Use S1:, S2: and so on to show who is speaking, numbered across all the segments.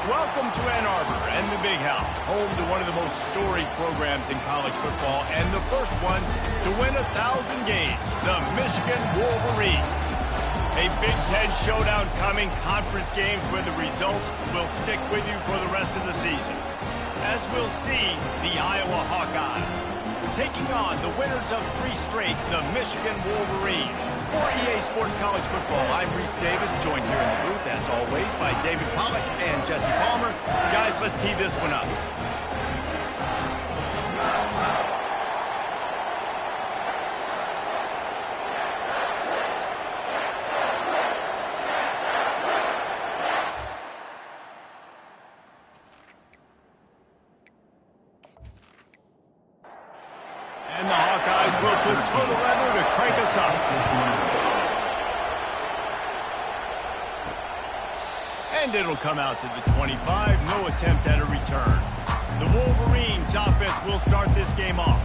S1: Welcome to Ann Arbor and the Big House, home to one of the most storied programs in college football and the first one to win 1,000 games, the Michigan Wolverines. A Big Ten showdown coming, conference games where the results will stick with you for the rest of the season. As we'll see, the Iowa Hawkeyes taking on the winners of 3 straight, the Michigan Wolverines. For EA Sports College Football, I'm Reese Davis, joined here in the booth, as always, by David Pollack and Jesse Palmer. Guys, let's tee this one up. And the Hawkeyes will put total leather to crank us up. And it'll come out to the 25. No attempt at a return. The Wolverines offense will start this game off.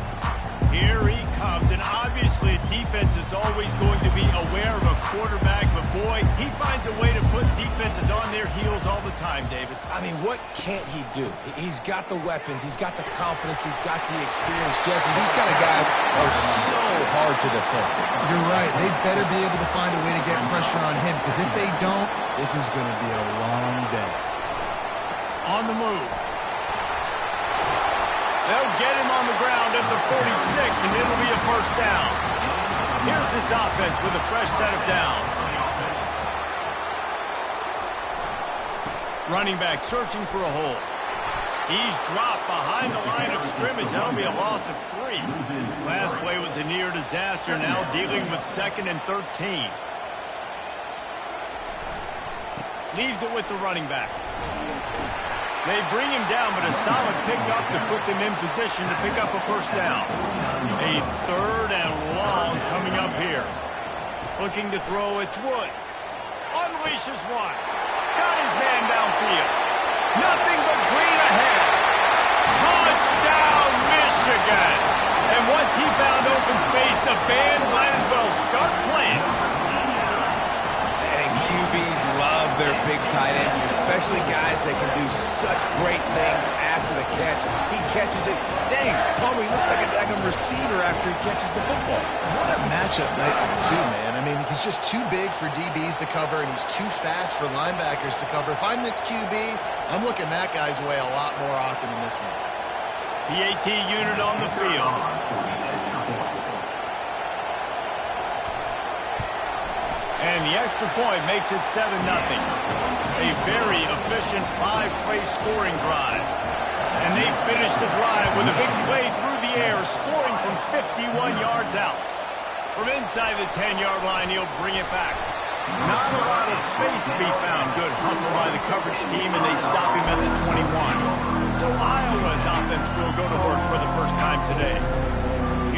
S1: Here he comes, and obviously defense is always going to be aware of a quarterback, but boy, he finds a way to put defenses on their heels all the time, David.
S2: I mean, what can't he do? He's got the weapons, he's got the confidence, he's got the experience. Jesse, these kind of guys are so hard to defend.
S3: You're right. They better be able to find a way to get pressure on him, because if they don't, this is going to be a long day.
S1: On the move. They'll get him on the ground at the 46, and it'll be a first down. Here's this offense with a fresh set of downs. Running back searching for a hole. He's dropped behind the line of scrimmage. That'll be a loss of 3. Last play was a near disaster, now dealing with 2nd and 13. Leaves it with the running back. They bring him down, but a solid pickup to put them in position to pick up a first down. A 3rd and long coming up here. Looking to throw, it's Woods. Unleashes one. Got his man downfield. Nothing but green ahead. Touchdown, Michigan. And once he found open space, the band might as well start playing.
S2: And QBs love their big tight ends, especially guys that can do such great things after the catch. He catches it. Dang, Palmer, he looks like a daggum receiver after he catches the football.
S3: What a matchup night too, man. I mean, he's just too big for DBs to cover, and he's too fast for linebackers to cover. If I'm this QB, I'm looking that guy's way a lot more often in this one.
S1: PAT unit on the field. And the extra point makes it 7-0. A very efficient 5-play scoring drive. And they finish the drive with a big play through the air, scoring from 51 yards out. From inside the 10-yard line, he'll bring it back. Not a lot of space to be found. Good hustle by the coverage team, and they stop him at the 21. So Iowa's offense will go to work for the first time today.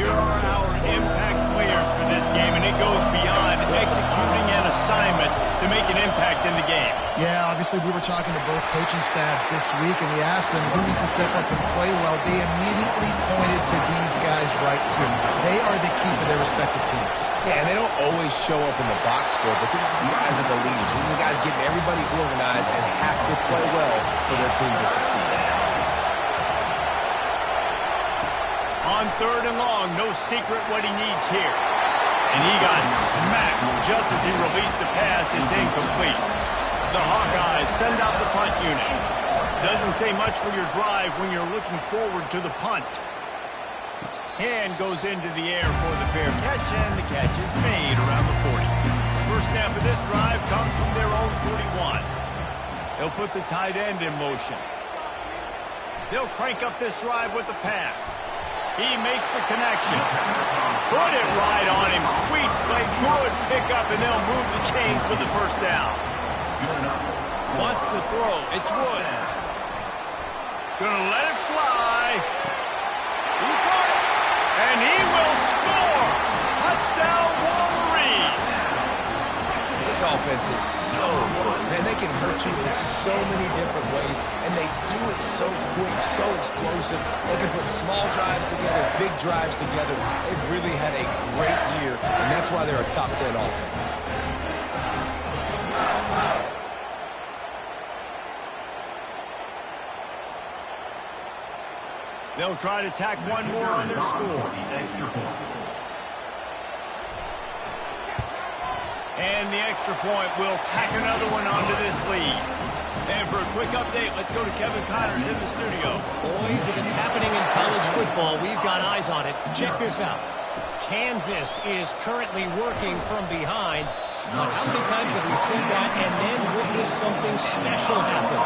S1: Here are our impact players for this game, and it goes beyond executing an assignment to make an impact in the game.
S3: Yeah, obviously we were talking to both coaching staffs this week, and we asked them who needs to step up and play well. They immediately pointed to these guys right here. They are the key for their respective teams.
S2: Yeah, and they don't always show up in the box score, but these are the guys that are the leaders. These are the guys getting everybody organized and have to play well for their team to succeed.
S1: On 3rd and long, no secret what he needs here. And he got smacked just as he released the pass. It's incomplete. The Hawkeyes send out the punt unit. Doesn't say much for your drive when you're looking forward to the punt. Hand goes into the air for the fair catch, and the catch is made around the 40. First snap of this drive comes from their own 41. They'll put the tight end in motion. They'll crank up this drive with the pass. He makes the connection. Put it right on him. Sweet play. Good pickup, and they'll move the chains with the first down. Wants to throw. It's Woods. Gonna let it fly. He got it. And he will score. Touchdown, Wolverine.
S2: This offense is so good. Man, they can hurt you in so many different ways, and they do it so quick, so explosive. They can put small drives together, big drives together. They've really had a great year, and that's why they're a top 10 offense.
S1: They'll try to tack one more on their score. And the extra point will tack another one onto this lead. And for a quick update, let's go to Kevin Connors in the studio.
S4: Boys, if it's happening in college football, we've got eyes on it. Check this out. Kansas is currently working from behind. But how many times have we said that and then witnessed something special happen?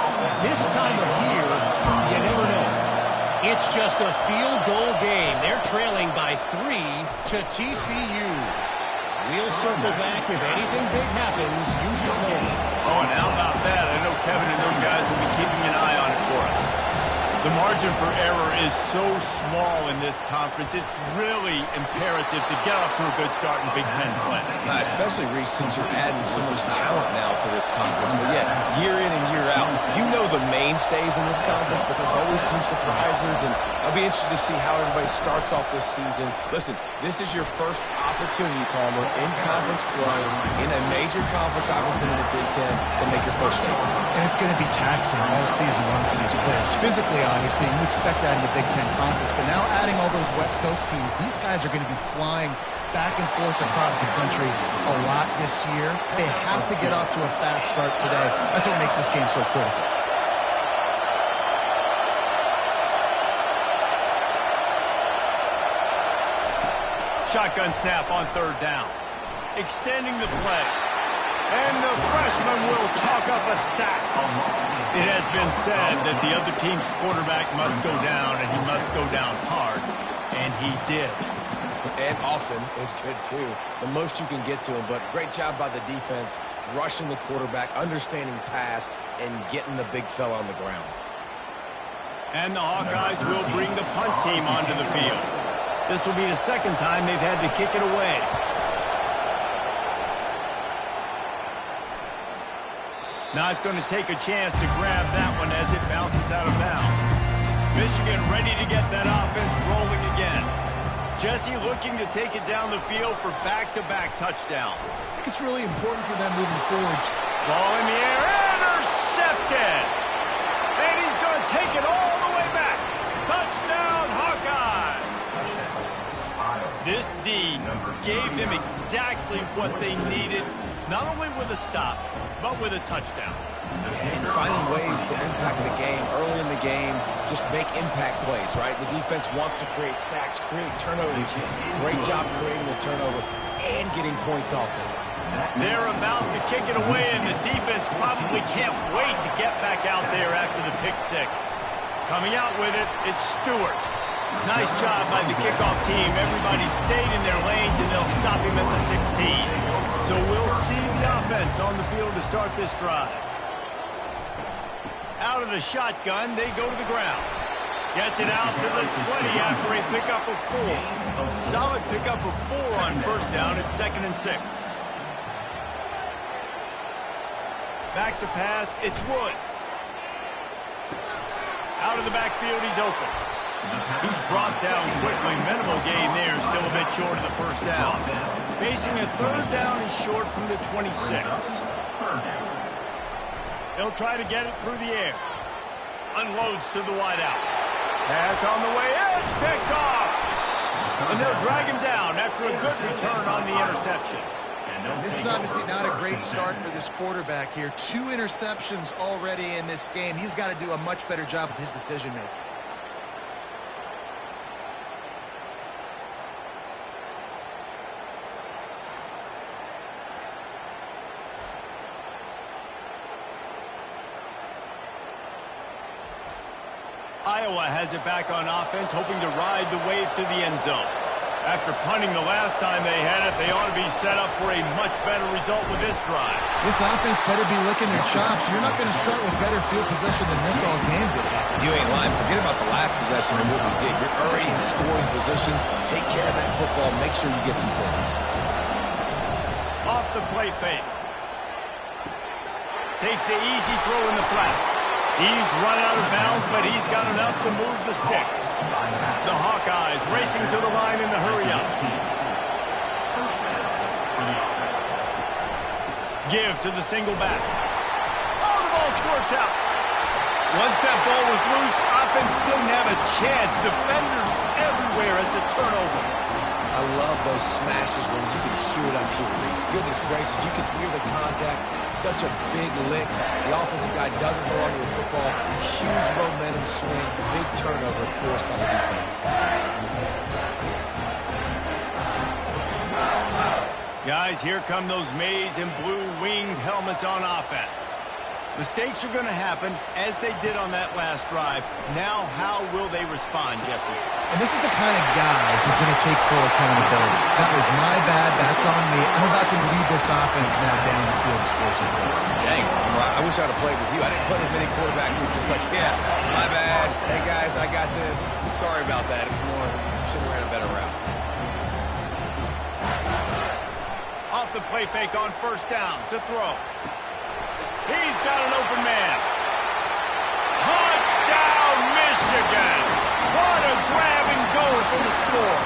S4: This time of year, you never know. It's just a field goal game. They're trailing by 3 to TCU. We'll circle back. If anything big happens, you should know.
S1: Oh, and how about that? I know Kevin and those guys will be keeping an eye on it for us. The margin for error is so small in this conference. It's really imperative to get off to a good start in Big Ten play.
S2: Especially, Reese, since you're adding so much talent now to this conference. But yeah, year in and year out, you know the mainstays in this conference, but there's always some surprises, and I'll be interested to see how everybody starts off this season. Listen, this is your first opportunity, Palmer, in conference play, in a major conference, obviously in the Big Ten, to make your first statement.
S3: And it's going to be taxing all season long for these players. Physically, obviously, you expect that in the Big Ten Conference. But now adding all those West Coast teams, these guys are going to be flying back and forth across the country a lot this year. They have to get off to a fast start today. That's what makes this game so critical.
S1: Shotgun snap on third down. Extending the play. And the freshman will chalk up a sack. It has been said that the other team's quarterback must go down, and he must go down hard. And he did.
S2: And often is good, too. The most you can get to him. But great job by the defense, rushing the quarterback, understanding pass, and getting the big fella on the ground.
S1: And the Hawkeyes will bring the punt team onto the field. This will be the second time they've had to kick it away. Not going to take a chance to grab that one as it bounces out of bounds. Michigan ready to get that offense rolling again. Jesse looking to take it down the field for back-to-back touchdowns.
S3: I think it's really important for them moving forward.
S1: Ball in the air, intercepted! And he's going to take it all the way back. Touchdown, Hawkeyes! This D gave them exactly what they needed, not only with a stop, but with a touchdown.
S2: And finding ways to impact the game early in the game, just make impact plays, right? The defense wants to create sacks, create turnovers. Great job creating the turnover and getting points off of it.
S1: They're about to kick it away, and the defense probably can't wait to get back out there after the pick six. Coming out with it, it's Stewart. Nice job by the kickoff team. Everybody stayed in their lanes, and they'll stop him at the 16. So we'll see the offense on the field to start this drive. Out of the shotgun, they go to the ground. Gets it out to the 20 after a pickup of 4. Solid pickup of 4 on first down. It's 2nd and 6. Back to pass, it's Woods. Out of the backfield, he's open. He's brought down quickly. Minimal gain there, still a bit short of the first down. Facing a third down and short from the 26. He'll try to get it through the air. Unloads to the wideout. Pass on the way, it's picked off. And they'll drag him down after a good return on the interception.
S3: This is obviously not a great start for this quarterback here. 2 interceptions already in this game. He's got to do a much better job with his decision-making.
S1: Iowa has it back on offense, hoping to ride the wave to the end zone. After punting the last time they had it, they ought to be set up for a much better result with this drive.
S3: This offense better be licking their chops. You're not going to start with better field possession than this all game did.
S2: You ain't lying. Forget about the last possession and what we did. You're already in scoring position. Take care of that football. Make sure you get some points.
S1: Off the play fake. Takes the easy throw in the flat. He's run out of bounds, but he's got enough to move the sticks. The Hawkeyes racing to the line in the hurry-up. Give to the single back. Oh, the ball squirts out. Once that ball was loose, offense didn't have a chance. Defenders everywhere. It's a turnover.
S2: I love those smashes when you can hear it up here, Reese. Goodness gracious, you can hear the contact. Such a big lick. The offensive guy doesn't hold on to the football. Huge momentum swing. Big turnover forced by the defense.
S1: Guys, here come those maize and blue winged helmets on offense. Mistakes are going to happen, as they did on that last drive. Now, how will they respond, Jesse?
S3: And this is the kind of guy who's going to take full accountability. That was my bad. That's on me. I'm about to lead this offense now down the field to score some points.
S2: Dang, I wish I'd have played with you. I didn't play with many quarterbacks that just like, yeah, my bad. Hey, guys, I got this. Sorry about that. It was more, should have ran a better route.
S1: Off the play fake on first down to throw. He's got an open man. Touchdown, Michigan! What a grab and go for the score.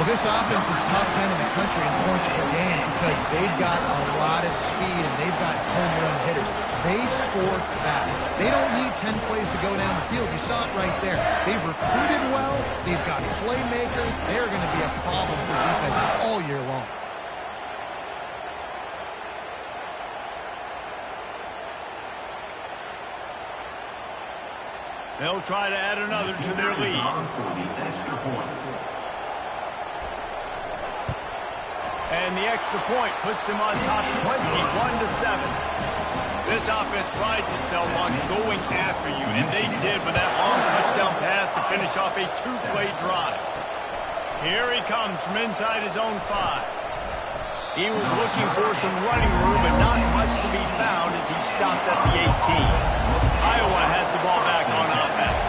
S3: Well, this offense is top 10 in the country in points per game because they've got a lot of speed and they've got home run hitters. They score fast. They don't need 10 plays to go down the field. You saw it right there. They've recruited well. They've got playmakers. They're going to be a problem for defenses all year long.
S1: They'll try to add another to their lead. And the extra point puts them on top 21-7. This offense prides itself on going after you, and they did with that long touchdown pass to finish off a two-play drive. Here he comes from inside his own 5. He was looking for some running room, but not much to be found as he stopped at the 18. Iowa has the ball back on offense.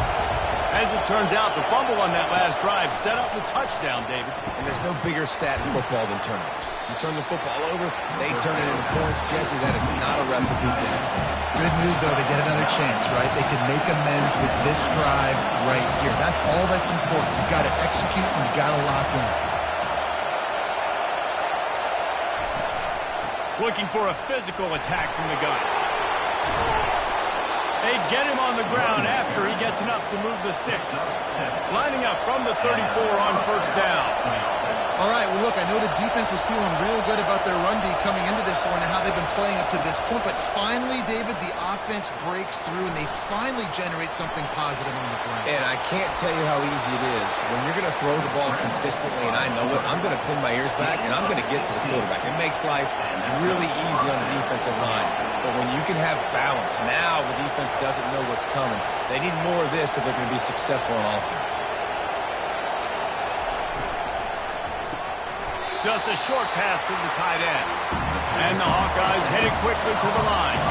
S1: As it turns out, the fumble on that last drive set up the touchdown, David.
S2: And there's no bigger stat in football than turnovers. You turn the football over, they turn it into points. Jesse, that is not a recipe for success.
S3: Good news, though, they get another chance, right? They can make amends with this drive right here. That's all that's important. You've got to execute and you've got to lock in.
S1: Looking for a physical attack from the gun. They get him on the ground after he gets enough to move the sticks. Lining up from the 34 on first down.
S3: All right, well, look, I know the defense was feeling real good about their run D coming into this one and how they've been playing up to this point, but finally, David, the offense breaks through and they finally generate something positive on the ground.
S2: And I can't tell you how easy it is. When you're going to throw the ball consistently, and I know it, I'm going to pin my ears back and I'm going to get to the quarterback. It makes life really easy on the defensive line. But when you can have balance, now the defense doesn't know what's coming. They need more of this if they're going to be successful on offense.
S1: Just a short pass to the tight end. And the Hawkeyes headed quickly to the line.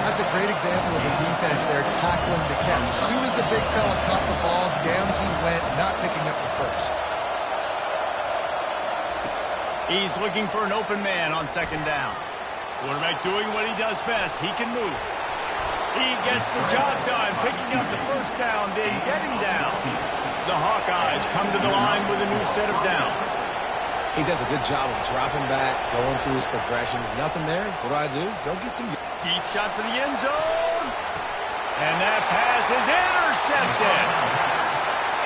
S3: That's a great example of the defense there tackling the catch. As soon as the big fella caught the ball, down he went, not picking up the first.
S1: He's looking for an open man on second down. Quarterback doing what he does best. He can move. He gets the job done, picking up the first down, then getting down. The Hawkeyes come to the line with a new set of downs.
S2: He does a good job of dropping back, going through his progressions. Nothing there. What do? Go get some...
S1: Deep shot for the end zone. And that pass is intercepted.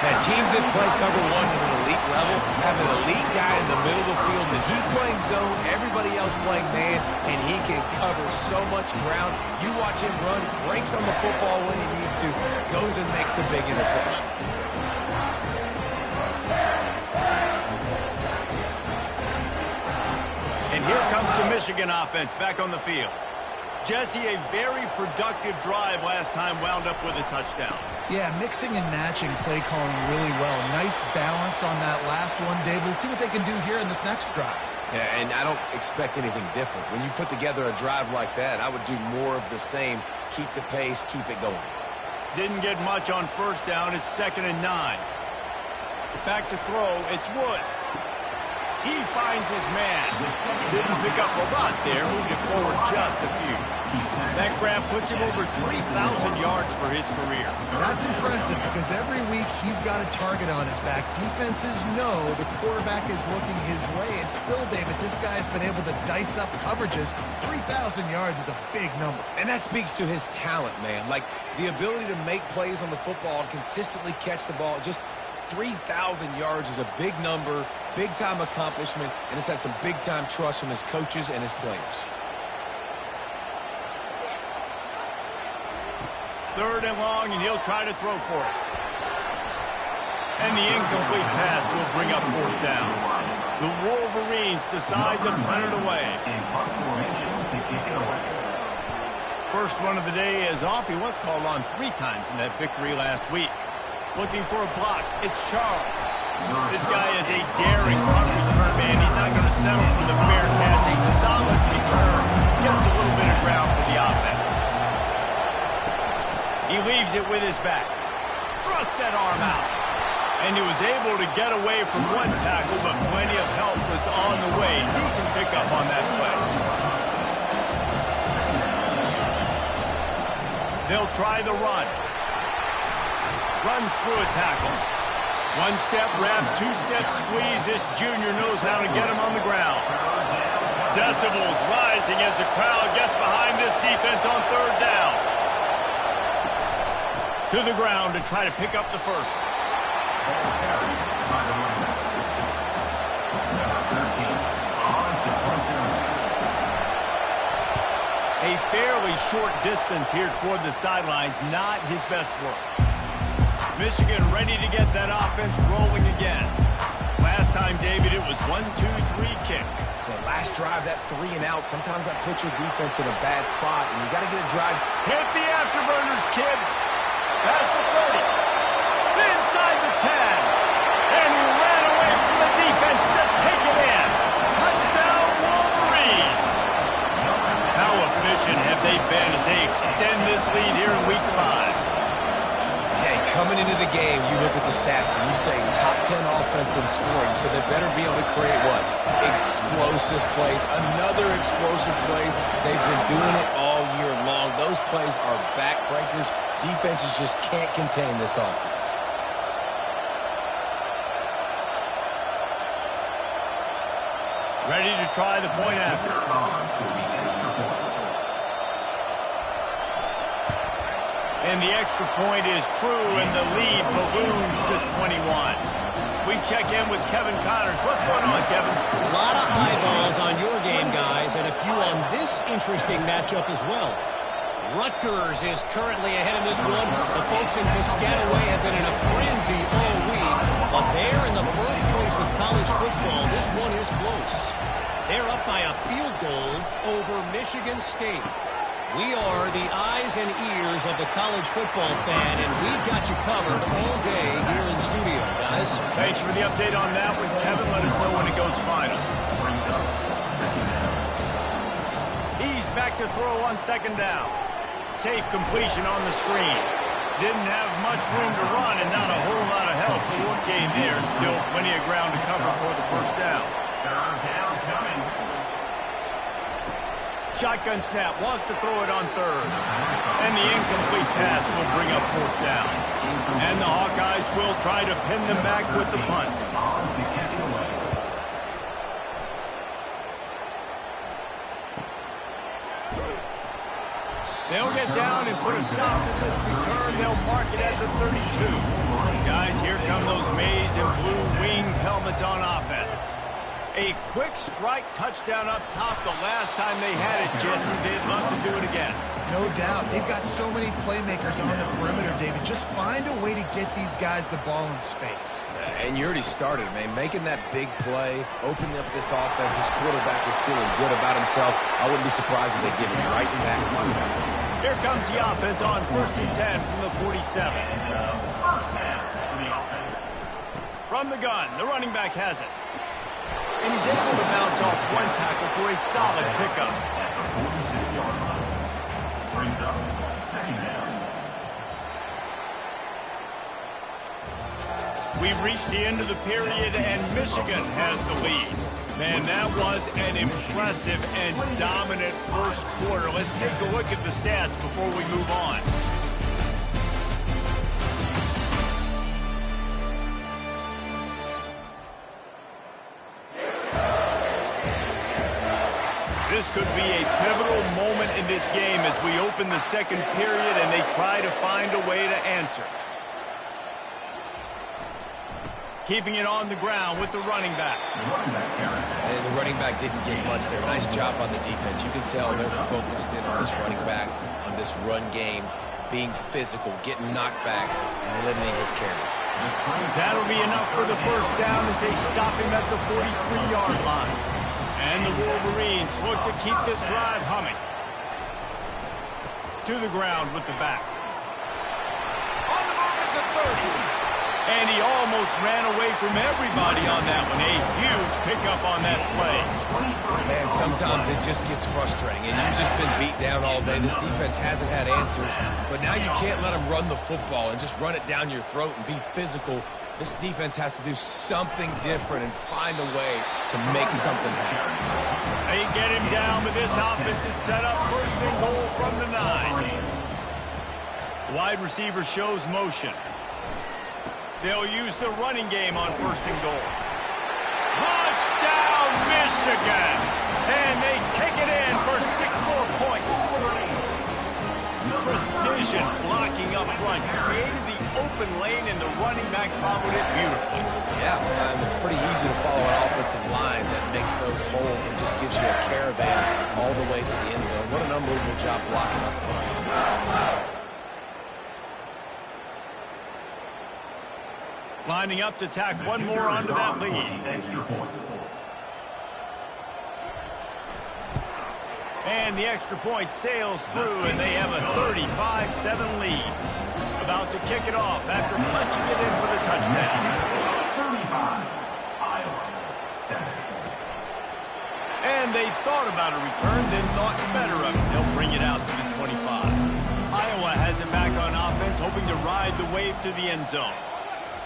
S2: Now, teams that play cover one at an elite level have an elite guy in the middle of the field that he's playing zone, everybody else playing man, and he can cover so much ground. You watch him run, breaks on the football when he needs to, goes and makes the big interception.
S1: And here comes the Michigan offense back on the field. Jesse, a very productive drive last time wound up with a touchdown.
S3: Yeah, mixing and matching play calling really well. Nice balance on that last one, David. Let's see what they can do here in this next drive.
S2: Yeah, and I don't expect anything different. When you put together a drive like that, I would do more of the same. Keep the pace, keep it going.
S1: Didn't get much on first down. It's 2nd and 9. Back to throw. It's Woods. He finds his man. Didn't pick up a lot there. Moved it forward just a few. That grab puts him over 3,000 yards for his career.
S3: That's impressive because every week he's got a target on his back. Defenses know the quarterback is looking his way, and still, David, this guy's been able to dice up coverages. 3,000 yards is a big number.
S2: And that speaks to his talent, man. Like, the ability to make plays on the football and consistently catch the ball. Just 3,000 yards is a big number, big-time accomplishment, and it's had some big-time trust from his coaches and his players.
S1: 3rd and long, and he'll try to throw for it. And the incomplete pass will bring up 4th down. The Wolverines decide to punt it away. First one of the day is off. He was called on 3 times in that victory last week. Looking for a block. It's Charles. This guy is a daring punt return man. He's not going to settle for the fair catch. A solid return. Gets a little bit of ground for the offense. He leaves it with his back. Thrusts that arm out. And he was able to get away from one tackle, but plenty of help was on the way. Decent pickup on that play. They'll try the run. Runs through a tackle. 1-step wrap, 2-step squeeze. This junior knows how to get him on the ground. Decibels rising as the crowd gets behind this defense on 3rd down. To the ground to try to pick up the first. A fairly short distance here toward the sidelines, not his best work. Michigan ready to get that offense rolling again. Last time, David, it was 1-2-3 kick.
S2: The last drive, that 3 and out, sometimes that puts your defense in a bad spot, and you got to get a drive.
S1: Hit the afterburners, kid. Past the 30. Inside the 10. And he ran away from the defense to take it in. Touchdown, Wolverines. How efficient have they been as they extend this lead here in Week 5?
S2: Hey, coming into the game, you look at the stats and you say top 10 offense in scoring, so they better be able to create what? Explosive plays. Another explosive plays. They've been doing it all year long. Those plays are backbreakers. Defenses just can't contain this offense.
S1: Ready to try the point after. And the extra point is true, and the lead balloons to 21. We check in with Kevin Connors. What's going on, Kevin?
S4: A lot of eyeballs on your game, guys, and a few on this interesting matchup as well. Rutgers is currently ahead in this one. The folks in Piscataway have been in a frenzy all week, but there in the birthplace of college football, this one is close. They're up by a field goal over Michigan State. We are the eyes and ears of the college football fan, and we've got you covered all day here in studio, guys.
S1: Thanks for the update on that one, Kevin. Let us know when it goes final. He's back to throw on 2nd down. Safe completion on the screen. Didn't have much room to run and not a whole lot of help. Short game there and still plenty of ground to cover for the 1st down.
S5: 3rd down coming.
S1: Shotgun snap, wants to throw it on 3rd. And the incomplete pass will bring up 4th down. And the Hawkeyes will try to pin them back with the punt. They'll get down and put a stop to this return. They'll mark it at the 32. Guys, here come those maize and blue winged helmets on offense. A quick strike touchdown up top the last time they had it, Jesse. They'd love to do it again.
S3: No doubt. They've got so many playmakers on the perimeter, David. Just find a way to get these guys the ball in space.
S2: And you already started, man. Making that big play, opening up this offense. This quarterback is feeling good about himself. I wouldn't be surprised if they give it right back to him.
S1: Here comes the offense on 1st and 10 from the 47.
S5: First down for the offense.
S1: From the gun, the running back has it. And he's able to bounce off one tackle for a solid pickup.
S5: At the 46-yard line. Brings up 2nd down.
S1: We've reached the end of the period, and Michigan has the lead. Man, that was an impressive and dominant first quarter. Let's take a look at the stats before we move on. This could be a pivotal moment in this game as we open the second period and they try to find a way to answer. Keeping it on the ground with the running back.
S2: And the running back didn't get much there. Nice job on the defense. You can tell they're focused in on this running back, on this run game, being physical, getting knockbacks, and limiting his carries.
S1: That'll be enough for the first down as they stop him at the 43-yard line. And the Wolverines look to keep this drive humming. To the ground with the back. On the move at the 30. And he almost ran away from everybody on that one. A huge pickup on that play.
S2: Man, sometimes it just gets frustrating, and you've just been beat down all day. This defense hasn't had answers, but now you can't let them run the football and just run it down your throat and be physical. This defense has to do something different and find a way to make something happen.
S1: They get him down, but this offense is set up first and goal from the 9. Wide receiver shows motion. They'll use the running game on first and goal. Touchdown, Michigan! And they take it in for 6 more points. Precision blocking up front. Created the open lane, and the running back followed it beautifully.
S2: Yeah, it's pretty easy to follow an offensive line that makes those holes and just gives you a caravan all the way to the end zone. What an unbelievable job blocking up front.
S1: Lining up to tack one more onto that lead. And the extra point sails through, and they have a 35-7 lead. About to kick it off after punching it in for the touchdown.
S5: 35, Iowa, 7.
S1: And they thought about a return, then thought better of it. They'll bring it out to the 25. Iowa has it back on offense, hoping to ride the wave to the end zone.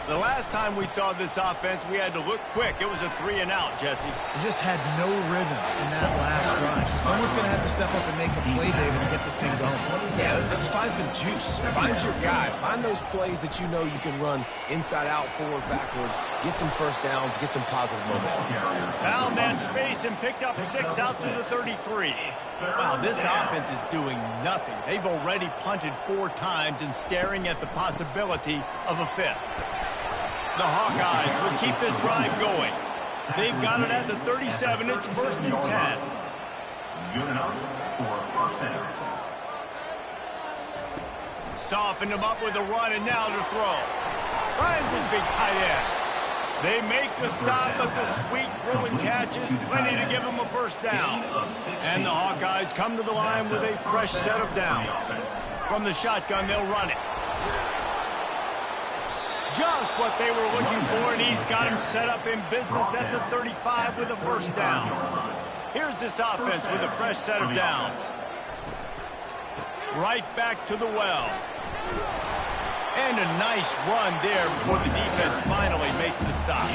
S1: The last time we saw this offense, we had to look quick. It was a 3-and-out, Jesse.
S3: They just had no rhythm in that last drive. So someone's going to have to step up and make a play, David, and get this thing going.
S2: Yeah, let's find some juice. Find your guy. Find those plays that you know you can run inside out, forward, backwards. Get some first downs. Get some positive momentum.
S1: Found that space and picked up 6 out to the 33. Wow, this offense is doing nothing. They've already punted 4 times and staring at the possibility of a 5th. The Hawkeyes will keep this drive going. They've got it at the 37. It's first and 10.
S5: Good enough for a first down.
S1: Softened him up with a run, and now to throw. Finds his big tight end. They make the stop, but the sweet throw and catch is plenty to give them a first down. And the Hawkeyes come to the line with a fresh set of downs. From the shotgun, they'll run it. Just what they were looking for, and he's got him set up in business at the 35 with a first down. Here's this offense with a fresh set of downs. Right back to the well. And a nice run there before the defense finally makes the stop.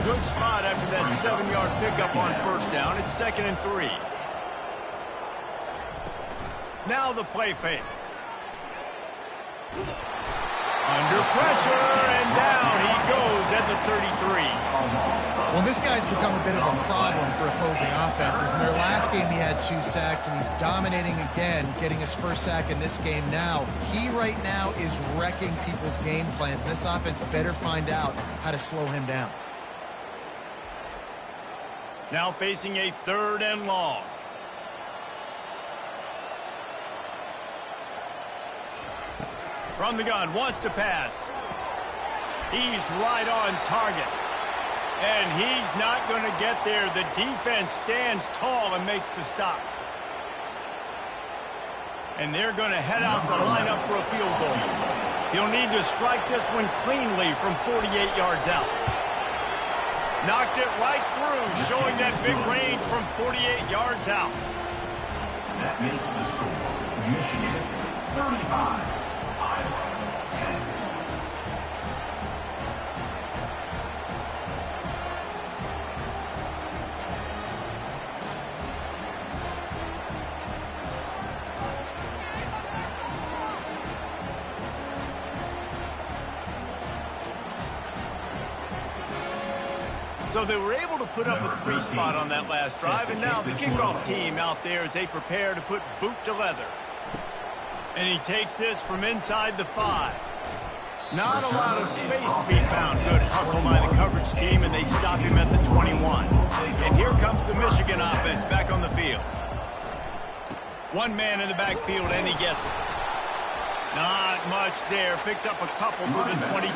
S1: Good spot after that 7-yard pickup on first down. It's 2nd and 3. Now the play fake. Under pressure, and down he goes at the 33.
S3: Well, this guy's become a bit of a problem for opposing offenses. In their last game, he had 2 sacks, and he's dominating again, getting his first sack in this game now. He right now is wrecking people's game plans, and this offense better find out how to slow him down.
S1: Now facing a 3rd and long. From the gun, wants to pass. He's right on target. And he's not going to get there. The defense stands tall and makes the stop. And they're going to head out to line up for a field goal. He'll need to strike this one cleanly from 48 yards out. Knocked it right through, showing that big range from 48 yards out.
S5: That makes the score Michigan 35.
S1: So they were able to put up a 3 spot on that last drive, and now the kickoff team out there as they prepare to put boot to leather. And he takes this from inside the 5. Not a lot of space to be found. Good hustle by the coverage team, and they stop him at the 21. And here comes the Michigan offense back on the field. One man in the backfield, and he gets it. Not much there. Picks up a couple to the 22.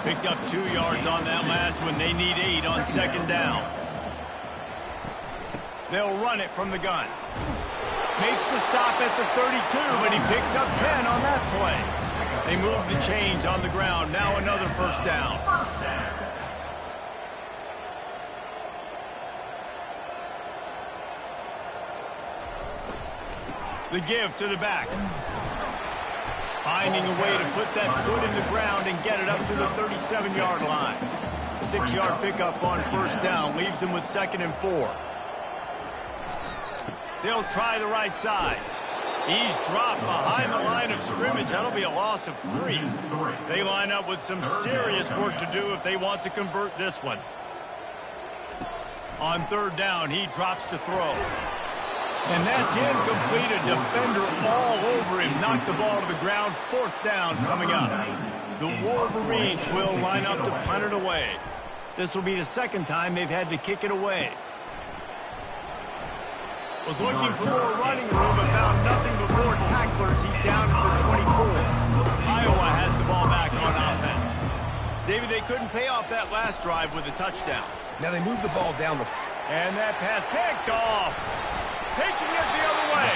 S1: Picked up 2 yards on that last one. They need 8 on second down. They'll run it from the gun. Makes the stop at the 32, but he picks up 10 on that play. They move the chains on the ground. Now another first down. The give to the back. Finding a way to put that foot in the ground and get it up to the 37-yard line. 6-yard pickup on first down. Leaves them with 2nd and 4. They'll try the right side. He's dropped behind the line of scrimmage. That'll be a loss of 3. They line up with some serious work to do if they want to convert this one. On third down, he drops to throw. And that's incomplete. A defender all over him. Knocked the ball to the ground. 4th down coming up. The Wolverines will line up to punt it away. This will be the 2nd time they've had to kick it away. Was looking for more running room, but found nothing but more tacklers. He's down at the 24. Iowa has the ball back on offense. David, they couldn't pay off that last drive with a touchdown.
S2: Now they move the ball down the...
S1: And that pass picked off. Taking it the other way.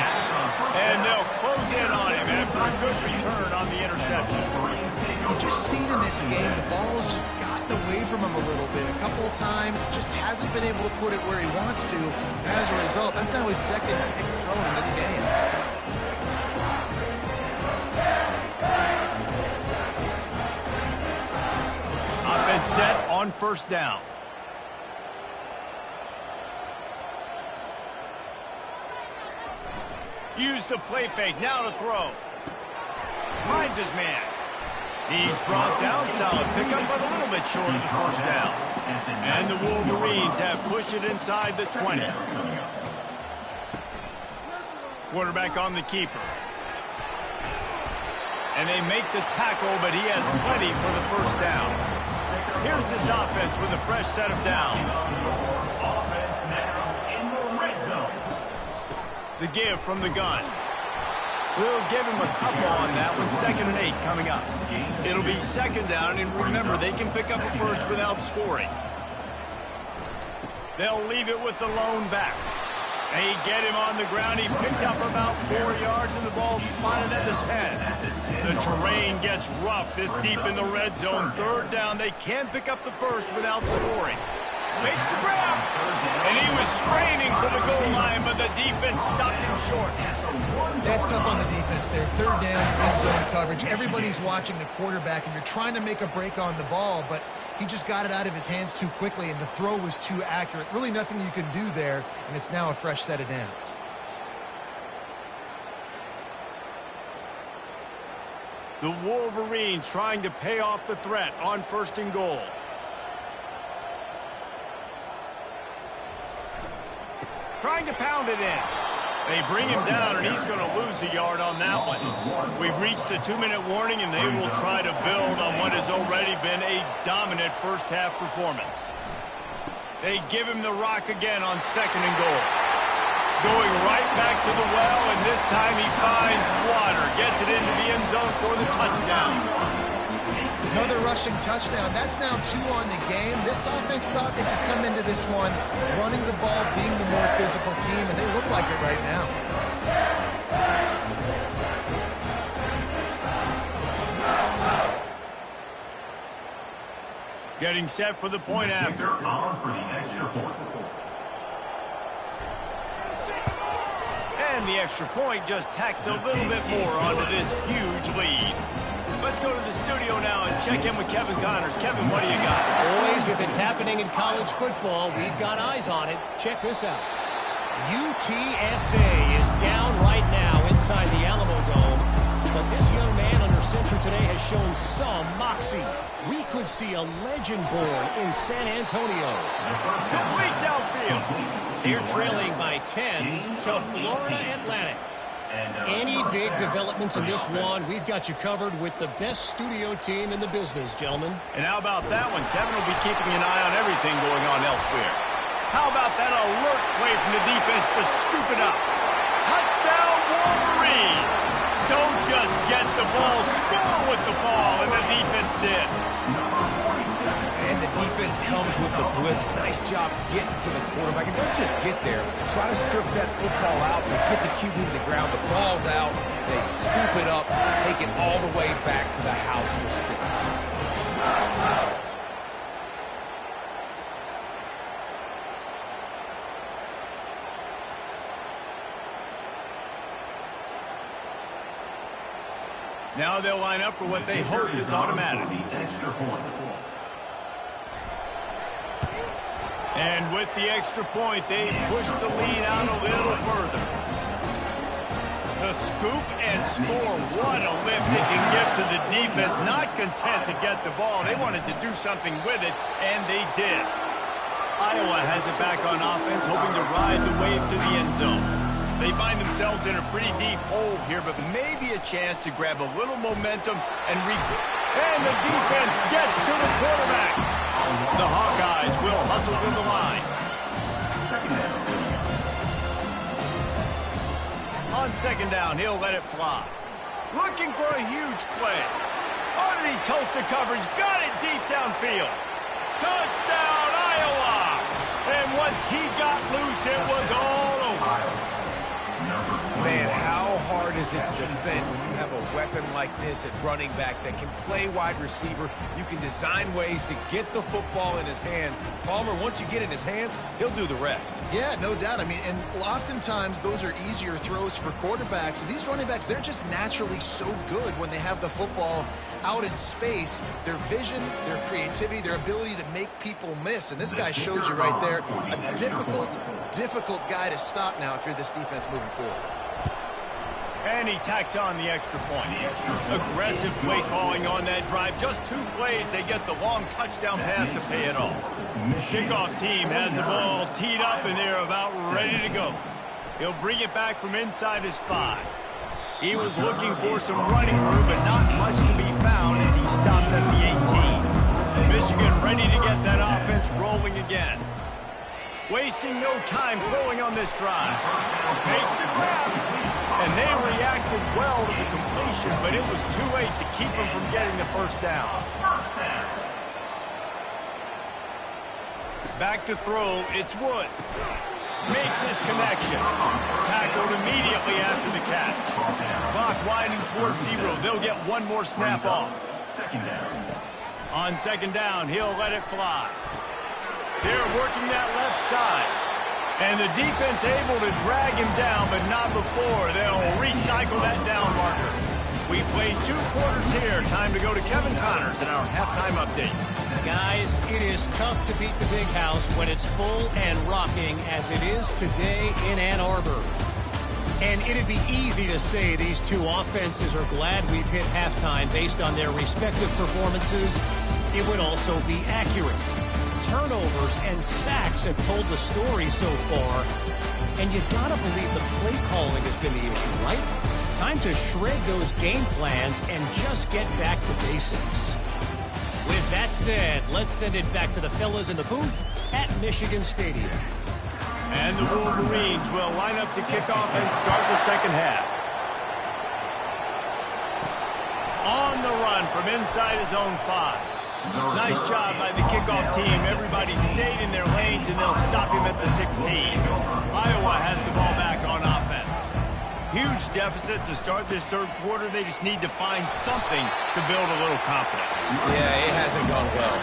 S1: And they'll close in on him after a good return on the interception.
S3: You've just seen in this game, the ball has just gotten away from him a little bit. A couple of times, just hasn't been able to put it where he wants to. As a result, that's now his 2nd pick thrown in this game.
S1: Offense set on first down. Use the play fake, now to throw. Finds his man. He's brought down, solid pickup, but a little bit short of the first down. And the Wolverines have pushed it inside the 20. Quarterback on the keeper. And they make the tackle, but he has plenty for the first down. Here's this offense with a fresh set of downs. The give from the gun. We'll give him a couple on that one. 2nd and 8 coming up. It'll be 2nd down, and remember, they can pick up a first without scoring. They'll leave it with the lone back. They get him on the ground. He picked up about 4 yards, and the ball spotted at the 10. The terrain gets rough this deep in the red zone. 3rd down. They can pick up the first without scoring. Makes the grab. And he was straining for the goal line, but the defense stopped him short.
S3: That's tough on the defense there. 3rd down, in zone coverage. Everybody's watching the quarterback, and you're trying to make a break on the ball, but he just got it out of his hands too quickly, and the throw was too accurate. Really nothing you can do there, and it's now a fresh set of downs.
S1: The Wolverines trying to pay off the threat on 1st and goal. Trying to pound it in. They bring him down, and he's going to lose a yard on that one. We've reached the 2-minute warning, and they will try to build on what has already been a dominant first-half performance. They give him the rock again on 2nd and goal. Going right back to the well, and this time he finds water. Gets it into the end zone for the touchdown.
S3: Another rushing touchdown. That's now 2 on the game. This offense thought they could come into this one running the ball, being the more physical team, and they look like it right now.
S1: Getting set for the point after.
S5: On for the extra point.
S1: And the extra point just tacks a little bit more onto this huge lead. Let's go to the studio now and check in with Kevin Connors. Kevin, what do you got?
S4: Boys, if it's happening in college football, we've got eyes on it. Check this out. UTSA is down right now inside the Alamo Dome. But this young man under center today has shown some moxie. We could see a legend born in San Antonio.
S1: Complete downfield.
S4: They're trailing by 10 to Florida Atlantic. Any big developments in this one, we've got you covered with the best studio team in the business, gentlemen.
S1: And how about that one? Kevin will be keeping an eye on everything going on elsewhere. How about that alert play from the defense to scoop it up? Touchdown, Wolverines! Don't just get the ball, score with the ball, and the defense did.
S2: And the defense comes with the blitz. Nice job getting to the quarterback. And don't just get there. Try to strip that football out. They get the QB to the ground. The ball's out. They scoop it up, take it all the way back to the house for 6.
S1: Now they'll line up for what they hope is automatic. And with the extra point, they push the lead out a little further. The scoop and score. What a lift it can give to the defense. Not content to get the ball. They wanted to do something with it, and they did. Iowa has it back on offense, hoping to ride the wave to the end zone. They find themselves in a pretty deep hole here, but maybe a chance to grab a little momentum and the defense gets to the quarterback. The Hawkeyes will hustle to the line. On second down, he'll let it fly. Looking for a huge play. Underneath toasted coverage, got it deep downfield. Touchdown, Iowa! And once he got loose, it was all over.
S2: Man, how hard is it to defend when you have a weapon like this at running back that can play wide receiver? You can design ways to get the football in his hand. Palmer, once you get it in his hands, he'll do the rest.
S3: Yeah, no doubt. I mean, and oftentimes those are easier throws for quarterbacks. And these running backs, they're just naturally so good when they have the football out in space. Their vision, their creativity, their ability to make people miss. And this guy shows you right there, a difficult guy to stop now if you're this defense moving forward.
S1: And he tacks on the extra point. Aggressive play calling on that drive. Just 2 plays, they get the long touchdown pass to pay it off. Kickoff team has the ball teed up, and they're about ready to go. He'll bring it back from inside his 5. He was looking for some running room, but not much to be found as he stopped at the 18. Michigan ready to get that offense rolling again. Wasting no time throwing on this drive. Makes the grab. And they reacted well to the completion, but it was too late to keep them from getting the first down. Back to throw, it's Woods. Makes his connection. Tackled immediately after the catch. Clock winding towards 0. They'll get one more snap off. On second down, he'll let it fly. They're working that left side. And the defense able to drag him down, but not before. They'll recycle that down marker. We played 2 quarters here. Time to go to Kevin Connors in our halftime update.
S4: Guys, it is tough to beat the big house when it's full and rocking as it is today in Ann Arbor. And it'd be easy to say these 2 offenses are glad we've hit halftime based on their respective performances. It would also be accurate. Turnovers and sacks have told the story so far. And you gotta believe the play calling has been the issue, right? Time to shred those game plans and just get back to basics. With that said, let's send it back to the fellas in the booth at Michigan Stadium.
S1: And the Wolverines will line up to kick off and start the second half. On the run from inside his own 5. Nice job by the kickoff team. Everybody stayed in their lanes, and they'll stop him at the 16. Iowa has the ball back on offense. Huge deficit to start this third quarter. They just need to find something to build a little confidence.
S2: Yeah, it hasn't gone well.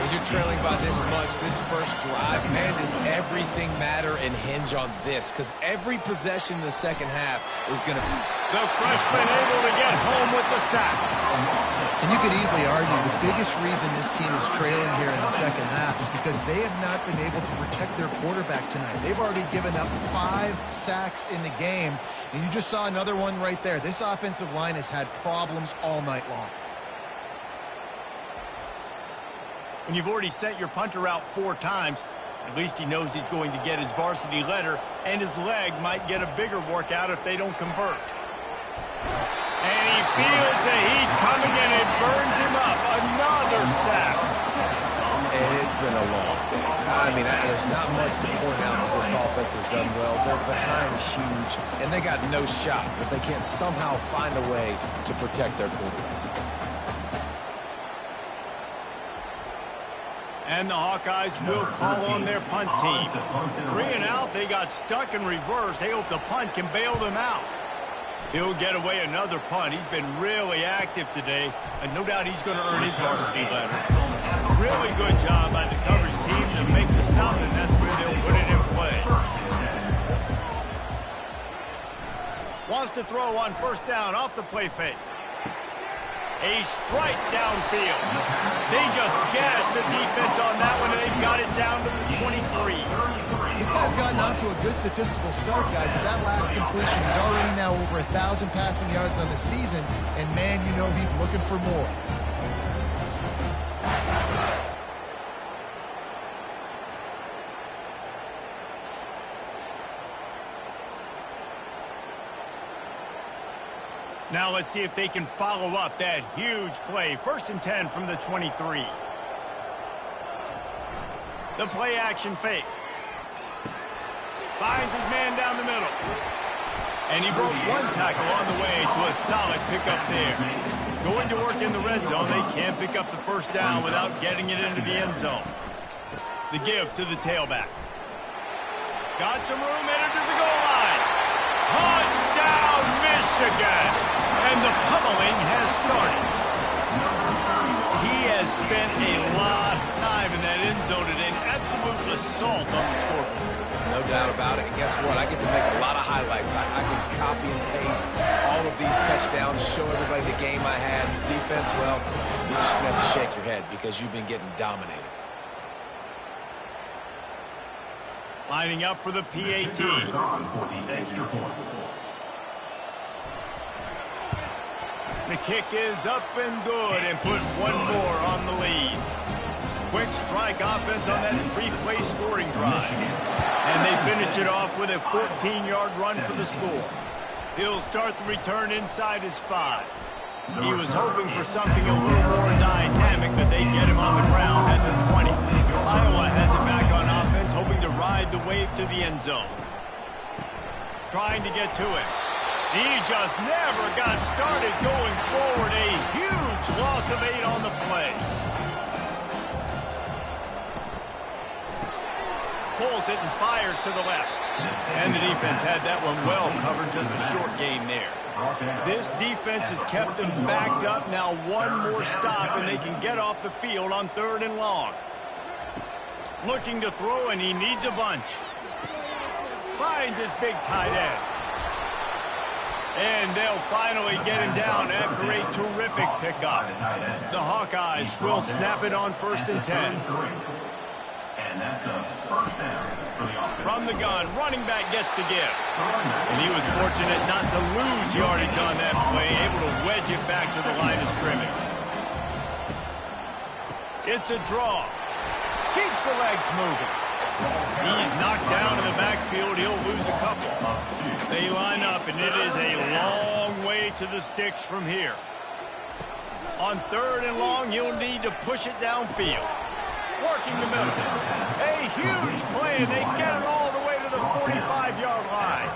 S2: When you're trailing by this much, this first drive, man, does everything matter and hinge on this? Because every possession in the second half is going to
S1: The freshman able to get home with the sack.
S3: And you could easily argue the biggest reason this team is trailing here in the second half is because they have not been able to protect their quarterback tonight. They've already given up 5 sacks in the game, and you just saw another one right there. This offensive line has had problems all night long.
S1: When you've already sent your punter out 4 times, at least he knows he's going to get his varsity letter, and his leg might get a bigger workout if they don't convert. And he feels the heat coming in. It burns him up. Another sack.
S2: And it's been a long day. I mean, there's not much to point out that this offense has done well. They're behind huge, and they got no shot if they can't somehow find a way to protect their quarterback.
S1: And the Hawkeyes will call on their punt team. 3 and out, they got stuck in reverse. They hope the punt can bail them out. He'll get away another punt. He's been really active today, and no doubt he's going to earn his varsity letter. Really good job by the coverage team to make the stop, and that's where they'll put it in play. Wants to throw on first down off the play fake. A strike downfield. They just gashed the defense on that one, and they got it down to the 23.
S3: This guy's gotten off to a good statistical start, guys, but that last completion, he's already now over 1,000 passing yards on the season, and man, you know he's looking for more.
S1: Now let's see if they can follow up that huge play. 1st and 10 from the 23. The play action fake. Finds his man down the middle. And he broke 1 tackle on the way to a solid pickup there. Going to work in the red zone. They can't pick up the first down without getting it into the end zone. The give to the tailback. Got some room, entered to the goal line. Touchdown, Michigan! And the pummeling has started. He has spent a lot of time in that end zone and an absolute assault on the scoreboard.
S2: No doubt about it. And guess what? I get to make a lot of highlights. I can copy and paste all of these touchdowns, show everybody the game I had. The defense, well, you're just going to have to shake your head because you've been getting dominated.
S1: Lining up for the PAT. The kick is up and good and put 1 more on the lead. Quick strike offense on that replay scoring drive. And they finished it off with a 14-yard run for the score. He'll start the return inside his 5. He was hoping for something a little more dynamic, but they get him on the ground at the 20. Iowa has it back on offense, hoping to ride the wave to the end zone. Trying to get to it. He just never got started going forward. A huge loss of 8 on the play. Pulls it and fires to the left. And the defense had that one well covered, just a short gain there. This defense has kept them backed up. Now 1 more stop, and they can get off the field on 3rd and long. Looking to throw, and he needs a bunch. Finds his big tight end. And they'll finally get him down after a terrific pickup. The Hawkeyes will snap it on 1st and 10.
S5: And that's a first down for the offense.
S1: From the gun, running back gets the give. And he was fortunate not to lose yardage on that play, able to wedge it back to the line of scrimmage. It's a draw. Keeps the legs moving. He's knocked down in the backfield. He'll lose a couple. They line up, and it is a long way to the sticks from here. On 3rd and long, he'll need to push it downfield. Working the middle. A huge play, and they get it all the way to the 45-yard line.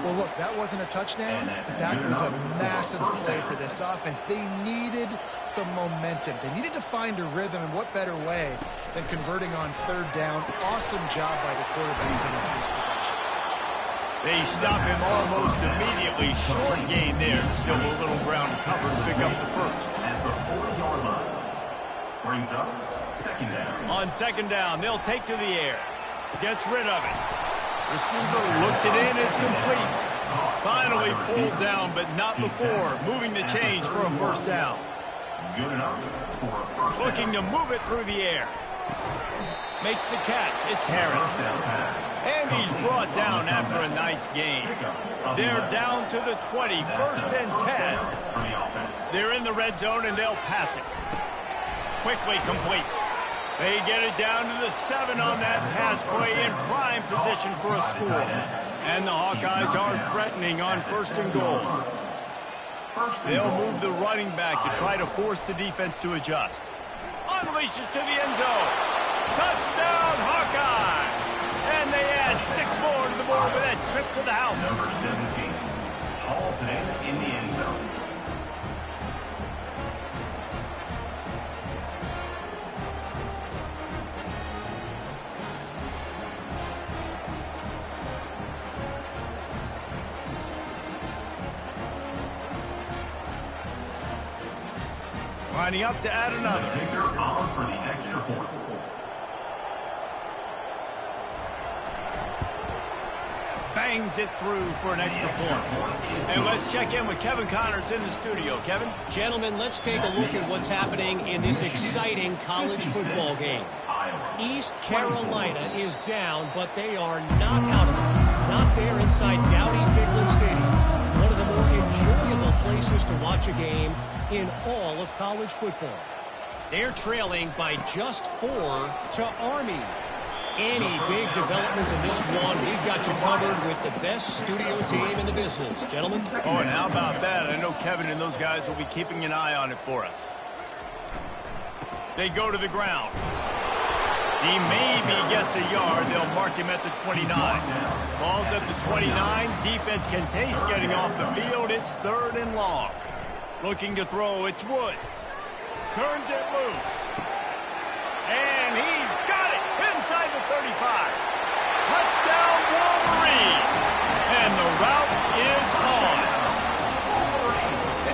S3: Well, look, that wasn't a touchdown, but that was a massive play for this offense. They needed some momentum. They needed to find a rhythm, and what better way than converting on 3rd down. Awesome job by the quarterback getting to his progression.
S1: They stop him almost immediately. Short gain there. Still a little ground cover to pick up the first.
S5: At the 4-yard line. Brings up 2nd down.
S1: On 2nd down, they'll take to the air. Gets rid of it. Receiver looks it in. It's complete. Finally pulled down, but not before. Moving the chains for a first down.
S5: Good enough for a first down.
S1: Looking to move it through the air. Makes the catch. It's Harris.
S5: First down pass.
S1: And he's brought down after a nice gain. They're down to the 20. First and 10.
S5: For the offense.
S1: They're in the red zone, and they'll pass it. Quickly complete. They get it down to the 7 on that pass play in prime position for a score. And the Hawkeyes are threatening on first and goal. They'll move the running back to try to force the defense to adjust. Unleashes to the end zone. Touchdown, Hawkeye! And they add 6 more to the board with that trip to the house.
S5: Number 17. Hauls it in the end zone.
S1: Lining up to add another.
S5: Kicker on for the extra point.
S1: Bangs it through for an extra point. And let's check in with Kevin Connors in the studio. Kevin?
S4: Gentlemen, let's take a look at what's happening in this exciting college football game. East Carolina is down, but they are not out of it. Not there inside Dowdy-Ficklen Stadium. One of the more enjoyable places to watch a game in all of college football. They're trailing by just 4 to Army. Any big developments in this one, we've got you covered with the best studio team in the business. Gentlemen?
S1: Oh, and how about that? I know Kevin and those guys will be keeping an eye on it for us. They go to the ground. He maybe gets a yard. They'll mark him at the 29. Ball's at the 29. Defense can taste getting off the field. It's 3rd and long. Looking to throw, it's Woods. Turns it loose. And he's got it inside the 35. Touchdown, Wolverine. And the route is on.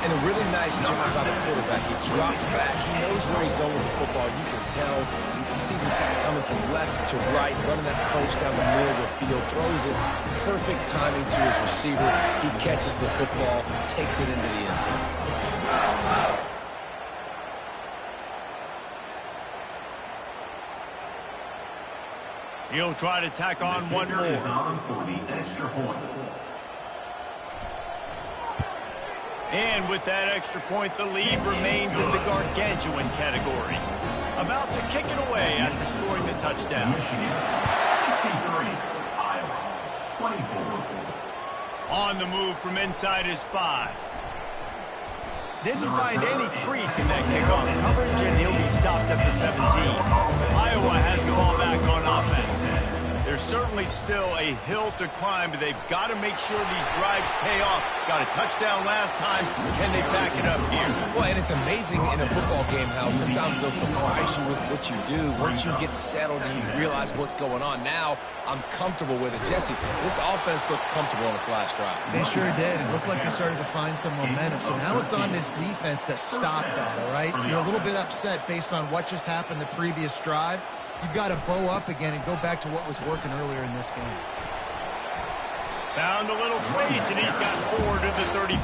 S2: And a really nice job by the quarterback. He drops back. He knows where he's going with the football. You can tell he sees this guy coming from left to right, running that approach down the middle of the field, throws it, perfect timing to his receiver. He catches the football, takes it into the end zone.
S1: He'll try to tack on one more.
S5: Is on for the extra point.
S1: And with that extra point, the lead remains in the gargantuan category. About to kick it away after scoring the touchdown.
S5: Michigan, 63. Iowa, 24.
S1: On the move from inside his 5. Didn't find any crease in that kickoff coverage, and he'll be stopped at the 17. Iowa has the ball back on offense. There's certainly still a hill to climb, but they've got to make sure these drives pay off. Got a touchdown last time. Can they back it up here?
S2: Well, and it's amazing in a football game how sometimes they'll surprise you with what you do. Once you get settled and you realize what's going on, now I'm comfortable with it. Jesse, this offense looked comfortable on its last drive.
S3: They sure did. It looked like they started to find some momentum. So now it's on this defense to stop that, all right? You're a little bit upset based on what just happened the previous drive. You've got to bow up again and go back to what was working earlier in this game.
S1: Found a little space, and he's got 4 to the 35.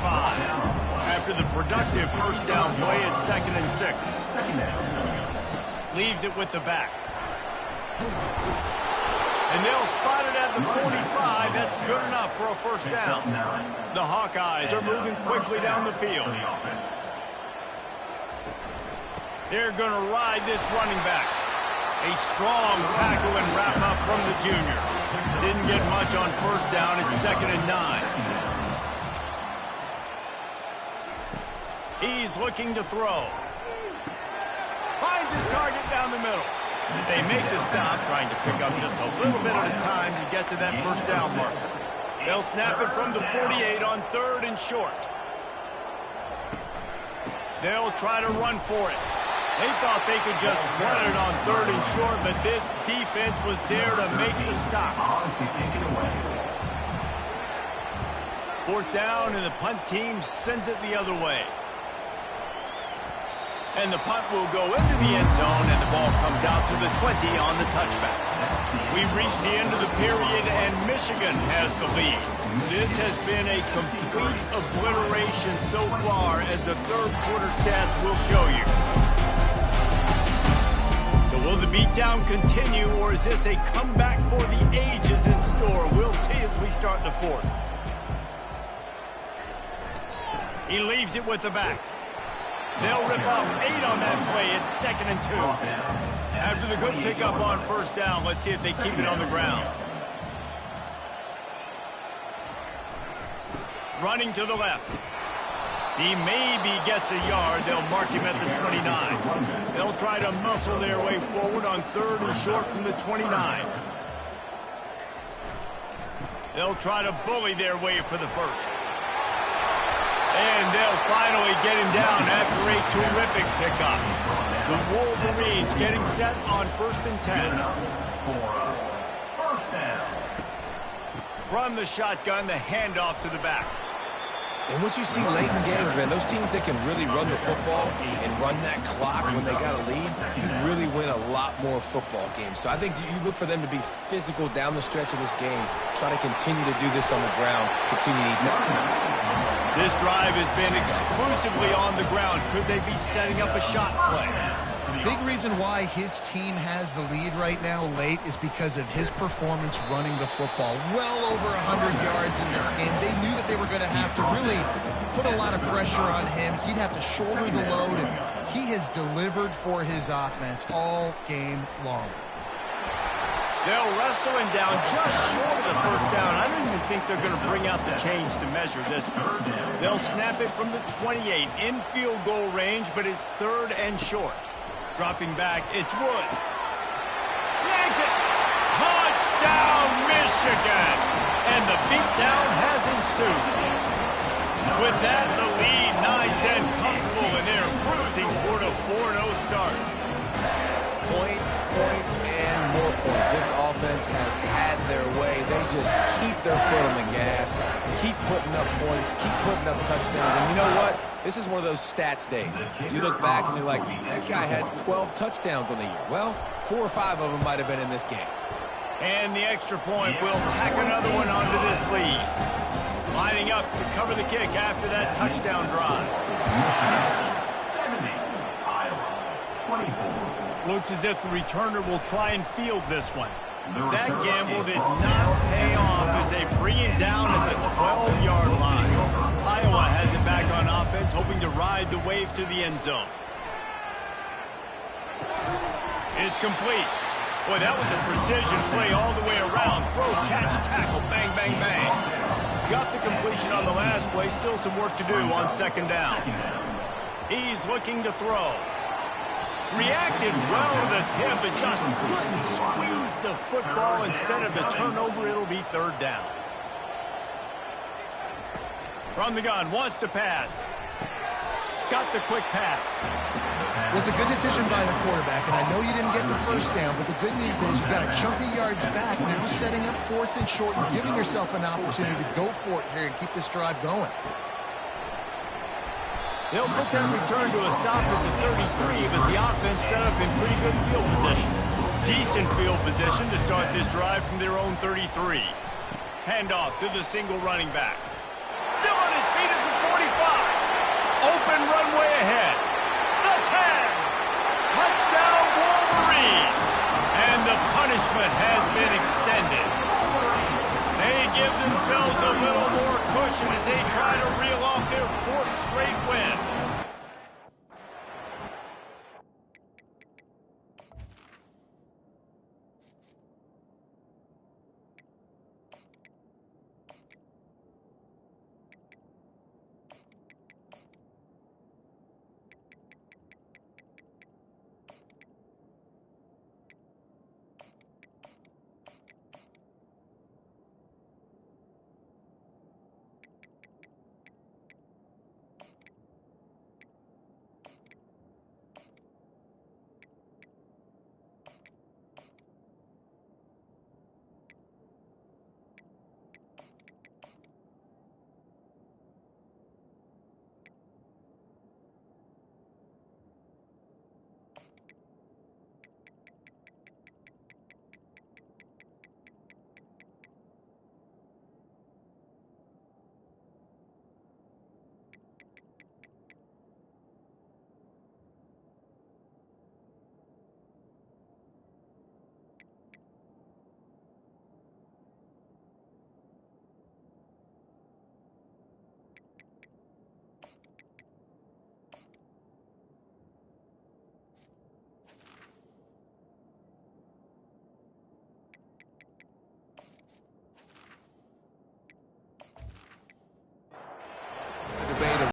S1: After the productive first down play at 2nd and 6. Leaves it with the back. And they'll spot it at the 45. That's good enough for a first down. The Hawkeyes are moving quickly down the field. They're going to ride this running back. A strong tackle and wrap up from the junior. Didn't get much on first down. It's 2nd and 9. He's looking to throw. Finds his target down the middle. They make the stop, trying to pick up just a little bit at a time to get to that first down mark. They'll snap it from the 48 on 3rd and short. They'll try to run for it. They thought they could just run it on 3rd and short, but this defense was there to make the stop. 4th down, and the punt team sends it the other way. And the punt will go into the end zone, and the ball comes out to the 20 on the touchback. We've reached the end of the period, and Michigan has the lead. This has been a complete obliteration so far, as the third quarter stats will show you. So will the beatdown continue, or is this a comeback for the ages in store? We'll see as we start the fourth. He leaves it with the back. They'll rip off 8 on that play. It's 2nd and 2. After the good pickup on first down, let's see if they keep it on the ground. Running to the left. He maybe gets a yard. They'll mark him at the 29. They'll try to muscle their way forward on 3rd and short from the 29. They'll try to bully their way for the first. And they'll finally get him down after a terrific pickup. The Wolverines getting set on 1st and 10.
S5: First down.
S1: From the shotgun, the handoff to the back.
S2: And what you see late in games, man, those teams that can really run the football and run that clock when they got a lead, you really win a lot more football games. So I think you look for them to be physical down the stretch of this game, try to continue to do this on the ground, continue to eat that.
S1: This drive has been exclusively on the ground. Could they be setting up a shot play?
S3: Big reason why his team has the lead right now late is because of his performance running the football. Well over 100 yards in this game. They knew that they were going to have to really put a lot of pressure on him. He'd have to shoulder the load, and he has delivered for his offense all game long.
S1: They'll wrestle him down just short of the first down. I don't even think they're going to bring out the chains to measure this one. They'll snap it from the 28 in field goal range, but it's 3rd and short. Dropping back, it's Woods. Snags it. Touchdown, Michigan. And the beatdown has ensued. With that, the lead nice and comfortable, and they're cruising toward a 4-0 start.
S2: Points, and more points. This offense has had their way. They just keep their foot on the gas, keep putting up points, keep putting up touchdowns. And you know what? This is one of those stats days. You look back and you're like, that guy had 12 touchdowns on the year. Well, 4 or 5 of them might have been in this game.
S1: And the extra point will tack another one onto this lead. Lining up to cover the kick after that touchdown drive.
S5: 70, Iowa, 24.
S1: Looks as if the returner will try and field this one. That gamble did not pay off as they bring him down at the 12-yard line. Iowa has it back on offense, hoping to ride the wave to the end zone. It's complete. Boy, that was a precision play all the way around. Throw, catch, tackle, bang, bang, bang. Got the completion on the last play. Still some work to do on 2nd down. He's looking to throw. Reacted well to the tip, but just couldn't squeeze the football. Instead of the turnover, it'll be 3rd down. From the gun, wants to pass. Got the quick pass.
S3: Well, it's a good decision by the quarterback, and I know you didn't get the first down, but the good news is you got a chunk of yards back, now setting up 4th and short and giving yourself an opportunity to go for it here and keep this drive going.
S1: They'll put that return to a stop at the 33, but the offense set up in pretty good field position. Decent field position to start this drive from their own 33. Handoff to the single running back. Still on his feet at the 45. Open runway ahead. The 10. Touchdown, Wolverines. And the punishment has been extended. They give themselves a little more cushion as they try to reel off their